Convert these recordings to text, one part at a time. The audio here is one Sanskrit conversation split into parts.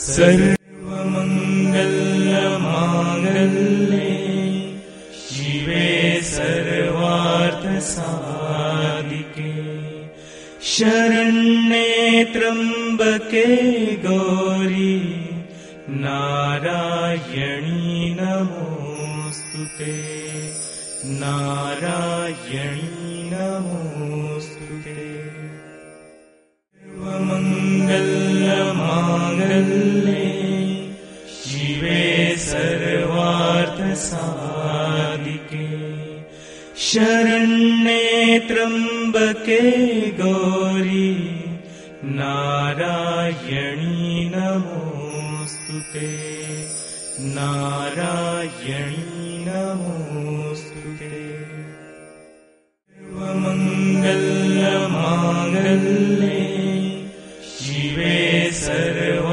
सर्वमङ्गलमाङ्गल्ये शिवे सर्वार्थसाधिके शरण्ये त्र्यम्बके गौरी नारायणी नमोऽस्तुते नारायणी नमोऽस्तुते। सर्वमङ्गलमाङ्गल्ये शिवे सर्वार्थसाधिके शरण्ये त्र्यम्बके गौरी नारायणी नमोऽस्तुते नारायणी नमोऽस्तुते। सर्वमङ्गलमाङ्गल्ये शिवे सर्वार्थसाधिके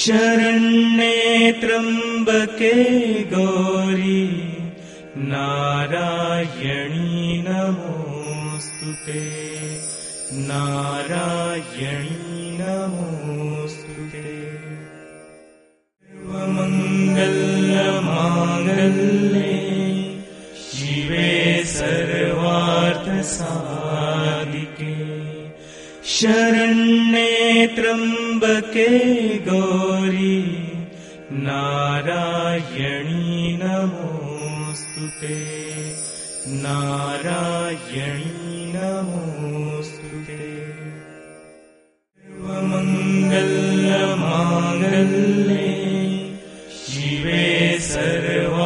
शरण्ये त्र्यम्बके गौरी नारायणी नमोऽस्तुते नारायणी नमोऽस्तुते। सर्वमङ्गलमाङ्गल्ये शिवे सर्वार्थसाधिके शरण्ये त्र्यम्बके गौरी नारायणी नमोऽस्तुते नारायणी नमोऽस्तुते। सर्वमङ्गलमाङ्गल्ये शिवे सर्वार्थसाधिके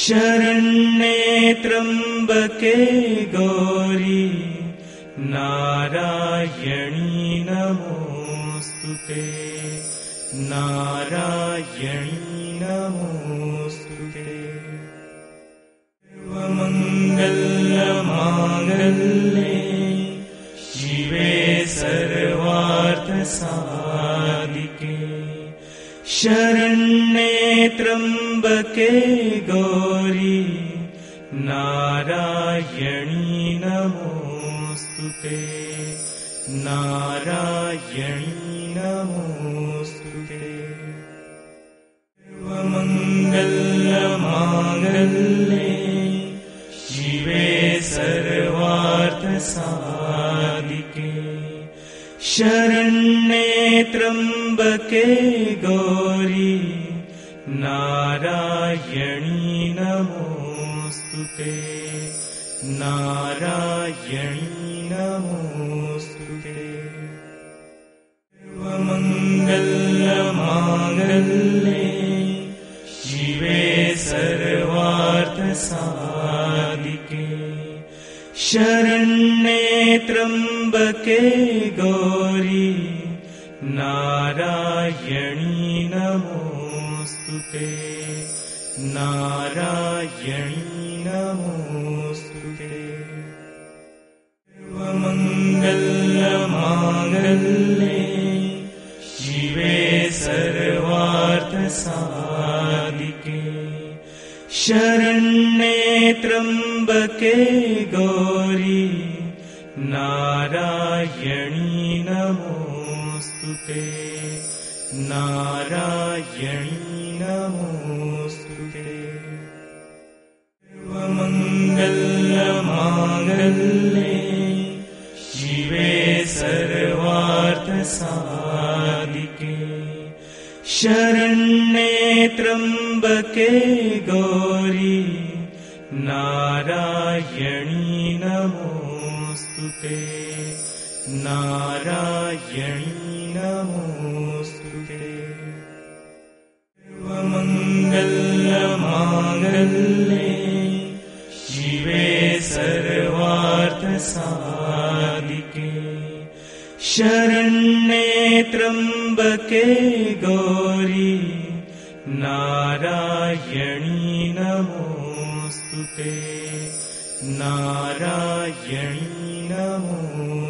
शरण्ये त्र्यम्बके गौरी नारायणी नमोऽस्तुते नारायणी नमोऽस्तुते। सर्वमङ्गलमाङ्गल्ये शिवे सर्वार्थसाधिके शरण्ये त्र्यम्बके गौरी नारायणी नमोऽस्तुते नारायणी नमोऽस्तुते। सर्वमङ्गलमाङ्गल्ये शिवे सर्वार्थसाधिके शरण्ये त्र्यम्बके गौरी नारायणी नमोऽस्तुते नारायणी नमोऽस्तुते। सर्वमङ्गलमाङ्गल्ये शिवे सर्वार्थसाधिके शरण्ये त्र्यम्बके गौरी नारायणी नमोऽस्तुते नारायणी नमोऽस्तुते। सर्वमङ्गलमाङ्गल्ये शिवे सर्वार्थसाधिके शरण्ये त्र्यम्बके गौरी नारायणी नमोऽस्तुते नारायणी नमोऽस्तुते। सर्वमङ्गलमाङ्गल्ये शिवे सर्वार्थसाधिके शरण्ये त्र्यम्बके गौरी नारायणी नमोऽस्तुते नारायणी नमोऽस्तुते। सर्वमङ्गलमाङ्गल्ये शिवे सर्वार्थसाधिके शरण्ये त्र्यम्बके गौरी नारायणी नमोऽस्तुते नारायणी नमोऽस्तुते।